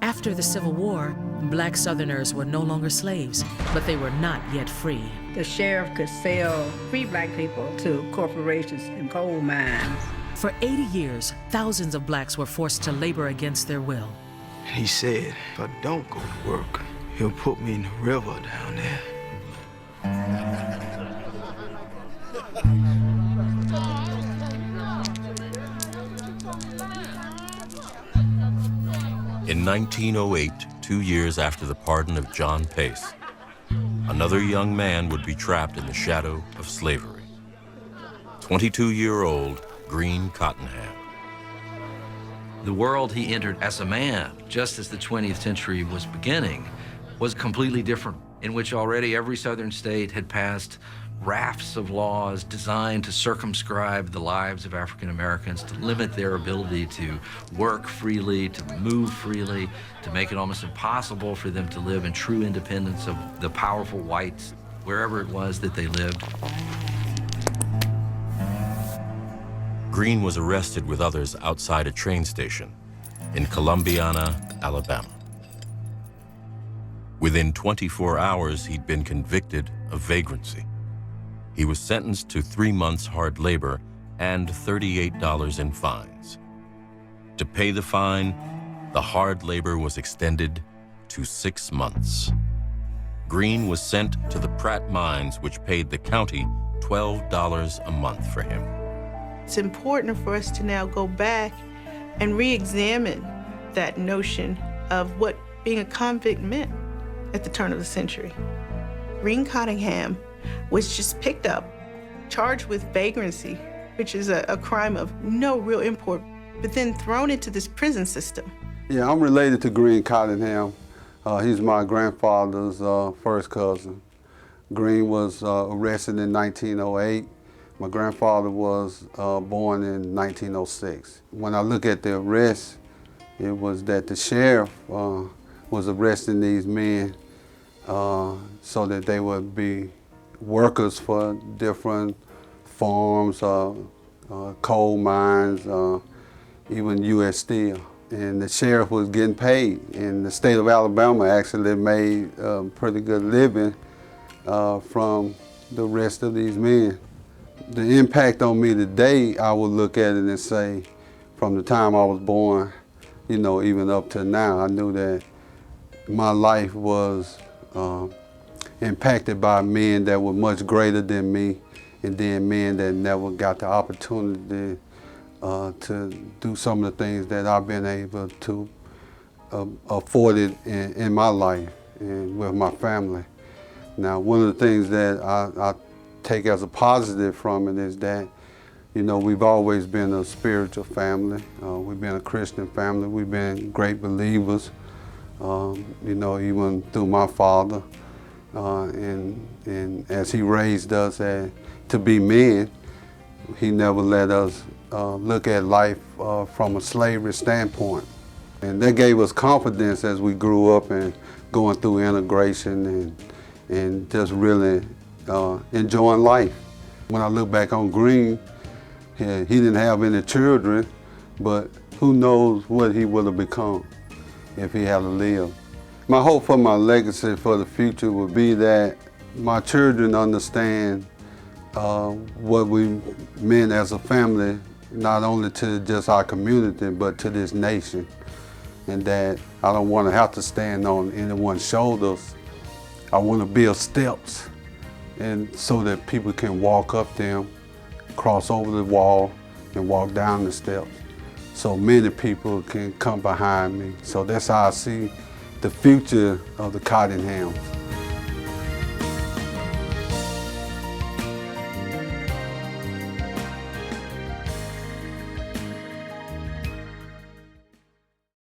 After the Civil War, black Southerners were no longer slaves, but they were not yet free. The sheriff could sell free black people to corporations and coal mines. For 80 years, thousands of blacks were forced to labor against their will. He said, if I don't go to work, he'll put me in the river down there. In 1908, 2 years after the pardon of John Pace, another young man would be trapped in the shadow of slavery. 22-year-old Greene Cottingham. The world he entered as a man, just as the 20th century was beginning, was completely different, in which already every southern state had passed rafts of laws designed to circumscribe the lives of African Americans, to limit their ability to work freely, to move freely, to make it almost impossible for them to live in true independence of the powerful whites, wherever it was that they lived. Greene was arrested with others outside a train station in Columbiana, Alabama. Within 24 hours, he'd been convicted of vagrancy. He was sentenced to 3 months hard labor and $38 in fines. To pay the fine, the hard labor was extended to 6 months. Greene was sent to the Pratt mines, which paid the county $12 a month for him. It's important for us to now go back and re-examine that notion of what being a convict meant at the turn of the century. Greene Cottingham was just picked up, charged with vagrancy, which is a crime of no real import, but then thrown into this prison system. Yeah, I'm related to Greene Cottingham. He's my grandfather's first cousin. Greene was arrested in 1908. My grandfather was born in 1906. When I look at the arrest, it was that the sheriff was arresting these men so that they would be workers for different farms, coal mines, even U.S. Steel. And the sheriff was getting paid. And the state of Alabama actually made a pretty good living from the rest of these men. The impact on me today, I would look at it and say, from the time I was born, you know, even up to now, I knew that my life was impacted by men that were much greater than me, and then men that never got the opportunity to do some of the things that I've been able to afford in my life and with my family. Now, one of the things that I take as a positive from it is that, you know, we've always been a spiritual family. We've been a Christian family. We've been great believers, you know, even through my father. And as he raised us to be men, he never let us look at life from a slavery standpoint. And that gave us confidence as we grew up and going through integration and just really enjoying life. When I look back on Greene, he didn't have any children, but who knows what he would have become if he had lived. My hope for my legacy for the future would be that my children understand what we meant as a family, not only to just our community, but to this nation. And that I don't want to have to stand on anyone's shoulders. I want to build steps, and so that people can walk up them, cross over the wall, and walk down the steps. So many people can come behind me. So that's how I see the future of the Cottinghams.